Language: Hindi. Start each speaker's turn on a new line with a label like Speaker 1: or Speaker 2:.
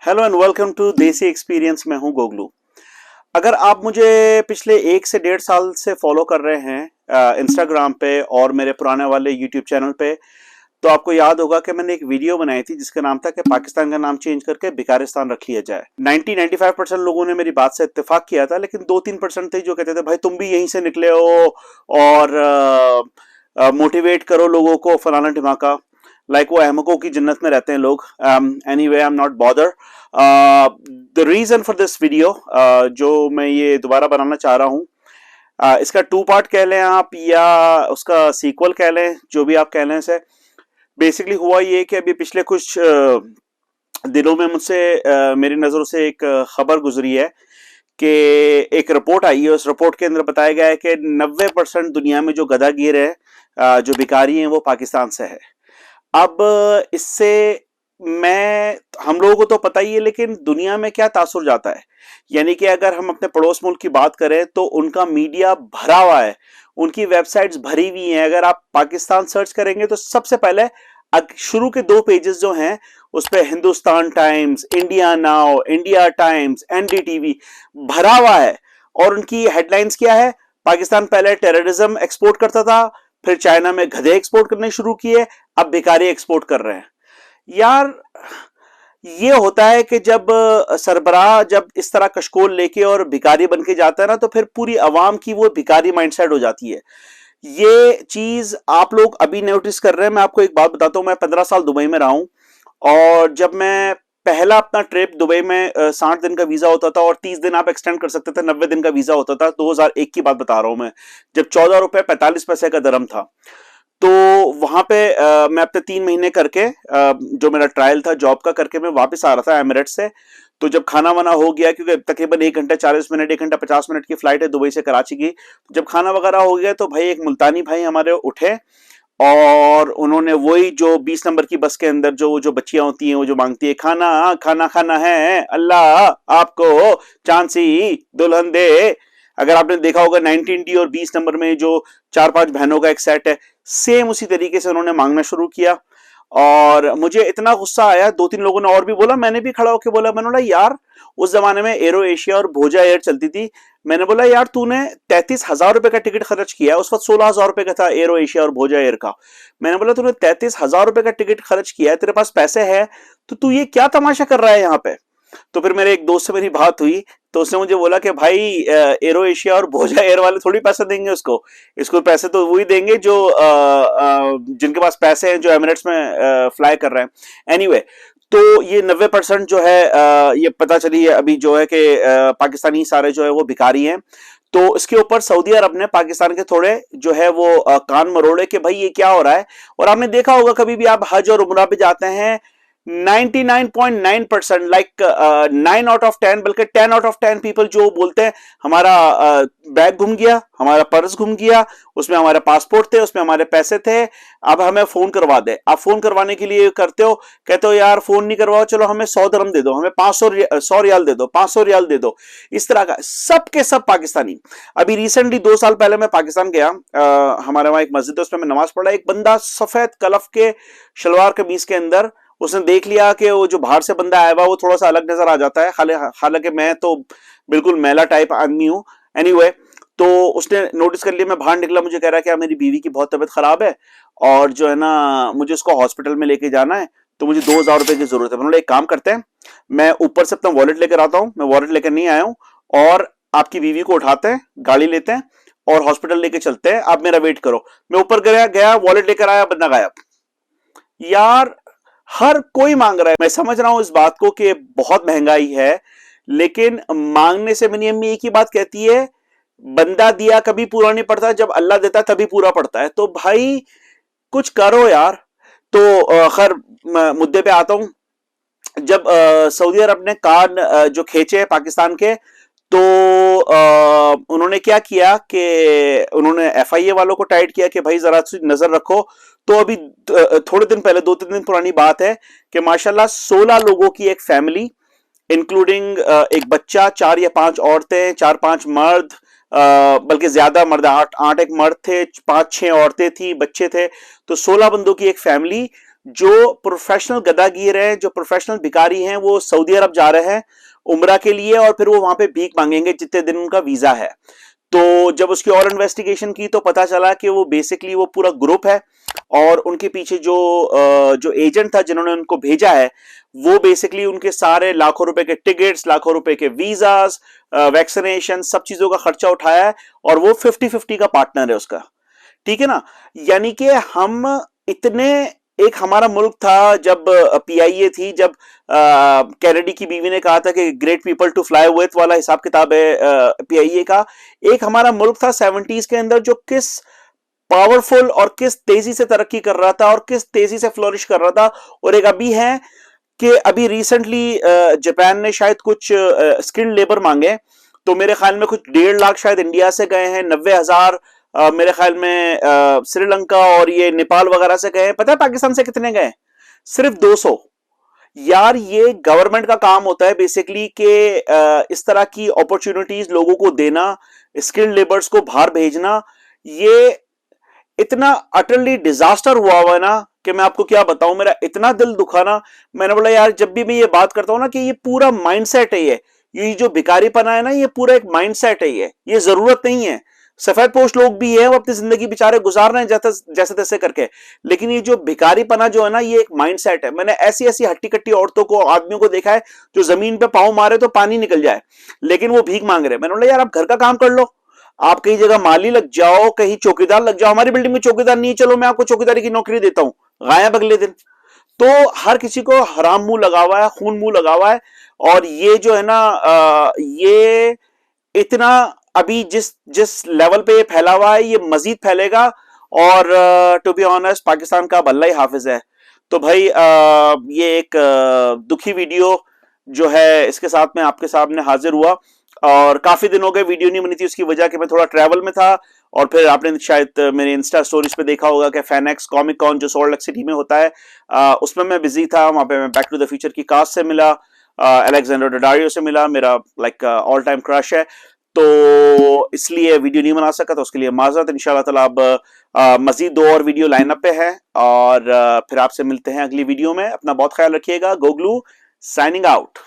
Speaker 1: हेलो एंड वेलकम टू देसी एक्सपीरियंस। मैं हूं गोगलू। अगर आप मुझे पिछले 1 से 1.5 साल से फॉलो कर रहे हैं इंस्टाग्राम पे और मेरे पुराने वाले यूट्यूब चैनल पे, तो आपको याद होगा कि मैंने एक वीडियो बनाई थी जिसका नाम था कि पाकिस्तान का नाम चेंज करके बिकारिस्तान रख लिया जाए। 90-95% लोगों ने मेरी बात से इत्तेफाक किया था, लेकिन 2-3% थे जो कहते थे भाई तुम भी यहीं से निकले हो और मोटिवेट करो लोगों को, फलाना ढिमाका। लाइक वो अहमकों की जन्नत में रहते हैं लोग। Anyway, I am not bother. The reason for this video जो मैं ये दोबारा बनाना चाह रहा हूँ, इसका 2 पार्ट कह लें आप या उसका सीक्वल कह लें, जो भी आप कह लें से। बेसिकली हुआ ये कि अभी पिछले कुछ दिनों में मुझसे मेरी नज़रों से एक खबर गुजरी है कि एक रिपोर्ट आई है। उस रिपोर्ट के अंदर बताया गया है कि 90% दुनिया में जो गधागिर है, जो भिखारी हैं, वो पाकिस्तान से है। अब इससे मैं हम लोगों को तो पता ही है, लेकिन दुनिया में क्या तासुर जाता है। यानी कि अगर हम अपने पड़ोस मुल्क की बात करें तो उनका मीडिया भरा हुआ है, उनकी वेबसाइट्स भरी हुई हैं। अगर आप पाकिस्तान सर्च करेंगे तो सबसे पहले शुरू के 2 पेजेस जो हैं उस पर Hindustan times, India now, India times, NDTV भरा हुआ है। और उनकी हेडलाइंस क्या है? पाकिस्तान पहले टेररिज्म एक्सपोर्ट करता था, फिर चाइना में गधे एक्सपोर्ट करने शुरू किए, अब भिखारी एक्सपोर्ट कर रहे हैं। यार, ये होता है कि जब सरबराह जब इस तरह कशकोल लेके और भिखारी बन के जाता है ना, तो फिर पूरी अवाम की वो भिखारी माइंडसेट हो जाती है। ये चीज आप लोग अभी नोटिस कर रहे हैं। मैं आपको एक बात बताता हूं, मैं 15 साल दुबई में रहा हूं। और जब मैं पहला अपना ट्रिप दुबई में 60 दिन का वीजा होता था और 30 दिन आप एक्सटेंड कर सकते थे, 90 दिन का वीजा होता था। 2001 की बात बता रहा हूं मैं, जब 14 रुपए 45 पैसे का दरम था। तो वहां पे मैं अपने 3 महीने करके जो मेरा ट्रायल था जॉब का करके मैं वापस आ रहा था एमिरेट्स से। तो जब खाना वाना हो गया, क्योंकि तकरीबन 1 घंटा 40 मिनट 1 घंटा 50 मिनट की फ्लाइट है दुबई से कराची की, जब खाना वगैरह हो गया तो भाई एक मुल्तानी भाई हमारे उठे और उन्होंने वही जो 20 नंबर की बस के अंदर जो जो बच्चियां होती हैं, वो जो मांगती है खाना खाना खाना है, अल्लाह आपको चांसी दुल्हन दे। अगर आपने देखा होगा 19D और 20 नंबर में जो 4-5 बहनों का एक सेट है, सेम उसी तरीके से उन्होंने मांगना शुरू किया। और मुझे इतना गुस्सा आया, 2-3 लोगों ने और भी बोला, मैंने भी खड़ा होकर बोला। मैंने बोला यार, उस जमाने में एरो एशिया और भोजा एयर चलती थी। मैंने बोला यार, तूने 33,000 रुपए का टिकट खर्च किया। उस वक्त 16,000 रुपए का था एरो एशिया और भोजा एयर का। मैंने बोला तूने 33,000 रुपए का टिकट खर्च किया है, तेरे पास पैसे है, तो तू ये क्या तमाशा कर रहा है यहाँ पे? तो फिर मेरे एक दोस्त से मेरी बात हुई, तो उसने मुझे बोला कि भाई एरो एशिया और भोजा एयर वाले थोड़ी पैसे देंगे उसको। इसको पैसे तो वही देंगे जो जिनके पास पैसे हैं, जो एमिरेट्स में फ्लाई कर रहे हैं। एनीवे, तो ये 90% जो है ये पता चली है अभी जो है कि पाकिस्तानी सारे जो है वो भिखारी हैं। तो इसके ऊपर सऊदी अरब ने पाकिस्तान के थोड़े जो है वो कान मरोड़े कि भाई ये क्या हो रहा है। और आपने देखा होगा कभी भी आप हज और उमरा पे जाते हैं, 99.9% लाइक 9 आउट ऑफ 10, बल्कि 10 आउट ऑफ 10 पीपल जो बोलते हैं हमारा बैग गुम गया, हमारा पर्स गुम गया, उसमें हमारे पासपोर्ट थे, उसमें हमारे पैसे थे, अब हमें फोन करवा दे। आप फोन करवाने के लिए करते हो, कहते हो यार फोन नहीं करवाओ, चलो हमें 100 दरम दे दो, हमें 100 रियाल दे दो, 500 रियाल दे दो। इस तरह का सब के सब पाकिस्तानी। अभी रिसेंटली 2 साल पहले मैं पाकिस्तान गया, हमारे वहां एक मस्जिद है, उसमें मैं नमाज पढ़ा। एक बंदा सफेद कलफ के शलवार कमीज के अंदर, उसने देख लिया कि वो जो बाहर से बंदा आया हुआ वो थोड़ा सा अलग नजर आ जाता है, हालांकि मैं तो बिल्कुल मैला टाइप आदमी हूं। एनीवे, तो उसने नोटिस कर लिया। मैं बाहर निकला, मुझे कह रहा है कि मेरी बीवी की बहुत तबीयत खराब है और जो है ना मुझे उसको हॉस्पिटल में लेके जाना है, तो मुझे 2,000 रुपए की जरूरत है। मैंने बोला एक काम करते हैं, मैं ऊपर से अपना वॉलेट लेकर आता हूँ। मैं वॉलेट लेकर नहीं आया हूँ, और आपकी बीवी को उठाते हैं, गाड़ी लेते हैं और हॉस्पिटल लेके चलते हैं, आप मेरा वेट करो। मैं ऊपर गया, वॉलेट लेकर आया, बंदा गायब। यार, हर कोई मांग रहा है। मैं समझ रहा हूं इस बात को कि बहुत महंगाई है, लेकिन मांगने से मेरी अम्मी एक ही बात कहती है, बंदा दिया कभी पूरा नहीं पड़ता, जब अल्लाह देता है तभी पूरा पड़ता है। तो भाई कुछ करो यार। तो खैर मुद्दे पे आता हूं। जब सऊदी अरब ने कान जो खींचे पाकिस्तान के, तो उन्होंने क्या किया कि उन्होंने एफआईए वालों को टाइट किया कि भाई जरा नजर रखो। तो अभी थोड़े दिन पहले, 2-3 दिन पुरानी बात है कि माशाल्लाह 16 लोगों की एक फैमिली, इंक्लूडिंग एक बच्चा, 4 या 5 औरतें, 4-5 मर्द, बल्कि ज्यादा मर्द, 8 एक मर्द थे, 5-6 औरतें थी, बच्चे थे। तो 16 बंदों की एक फैमिली जो प्रोफेशनल गदागीर हैं, जो प्रोफेशनल भिखारी हैं, वो सऊदी अरब जा रहे हैं उम्रा के लिए और फिर वो वहां पे भीख मांगेंगे जितने दिन उनका वीजा है। तो जब उसकी और इन्वेस्टिगेशन की तो पता चला कि वो बेसिकली वो पूरा ग्रुप है और उनके पीछे जो एजेंट था जिन्होंने उनको भेजा है वो बेसिकली उनके सारे लाखों रुपए के टिकट्स, लाखों रुपए के वीजास, वैक्सीनेशन, सब चीजों का खर्चा उठाया है और वो 50-50 का पार्टनर है उसका। ठीक है ना। यानी कि हम इतने, एक हमारा मुल्क था जब पीआईए थी, जब कैनेडी की बीवी ने कहा था कि great people to fly with वाला हिसाब किताब है पीआईए का। एक हमारा मुल्क था 70s के अंदर जो किस पावरफुल और किस तेजी से तरक्की कर रहा था और किस तेजी से फ्लोरिश कर रहा था। और एक अभी है कि अभी रिसेंटली जापान ने शायद कुछ स्किल्ड लेबर मांगे, तो मेरे ख्याल में कुछ 1.5 लाख शायद इंडिया से गए हैं, 90,000 मेरे ख्याल में श्रीलंका और ये नेपाल वगैरह से गए हैं। पता है पाकिस्तान से कितने गए? सिर्फ 200। यार ये गवर्नमेंट का काम होता है बेसिकली कि इस तरह की अपॉर्चुनिटीज लोगों को देना, स्किल्ड लेबर्स को बाहर भेजना। ये इतना अटरली डिजास्टर हुआ है ना कि मैं आपको क्या बताऊं, मेरा इतना दिल दुखा ना। मैंने बोला यार जब भी मैं ये बात करता हूं ना कि ये पूरा माइंडसेट है, ये जो भिखारीपना है ना, ये पूरा एक माइंडसेट है, ये जरूरत नहीं है। सफेद पोश लोग भी है, वो अपनी जिंदगी बेचारे गुजार रहे हैं जैसे तैसे करके, लेकिन ये जो भिखारीपना जो है ना, ये एक माइंडसेट है। मैंने ऐसी ऐसी हट्टी कट्टी औरतों को, आदमियों को देखा है जो जमीन पे पांव मारे तो पानी निकल जाए, लेकिन वो भीख मांग रहे हैं। मैंने बोला यार आप घर का काम कर लो, आप कहीं जगह माली लग जाओ, कहीं चौकीदार लग जाओ। हमारी बिल्डिंग में चौकीदार नहीं है, चलो मैं आपको चौकीदारी की नौकरी देता हूं, गायब अगले दिन। तो हर किसी को हराम मुंह लगा हुआ है, खून मुंह लगा हुआ है। और ये जो है ना ये इतना अभी जिस जिस लेवल पे ये फैला हुआ है, ये मजीद फैलेगा। और टू बी ऑनेस्ट पाकिस्तान का अल्लाह ही हाफिज है। तो भाई ये एक दुखी वीडियो जो है इसके साथ में आपके सामने हाजिर हुआ। और काफी दिन हो गए वीडियो नहीं बनी थी, उसकी वजह कि मैं थोड़ा ट्रैवल में था। और फिर आपने शायद मेरे इंस्टा स्टोरीज पे देखा होगा कि फैनेक्स कॉमिक कॉन जो सॉल्ट लेक सिटी में होता है, उसमें मैं बिजी था। वहां पे मैं बैक टू द फ्यूचर की कास्ट से मिला, अलेक्जेंडर डडारियो से मिला, मेरा लाइक ऑल टाइम क्रश है। तो इसलिए वीडियो नहीं बना सका, तो उसके लिए माजरत। इंशाल्लाह ताला अब मजीद 2 और वीडियो लाइनअप पे है और फिर आपसे मिलते हैं अगली वीडियो में। अपना बहुत ख्याल रखिएगा। गोगलू साइनिंग आउट।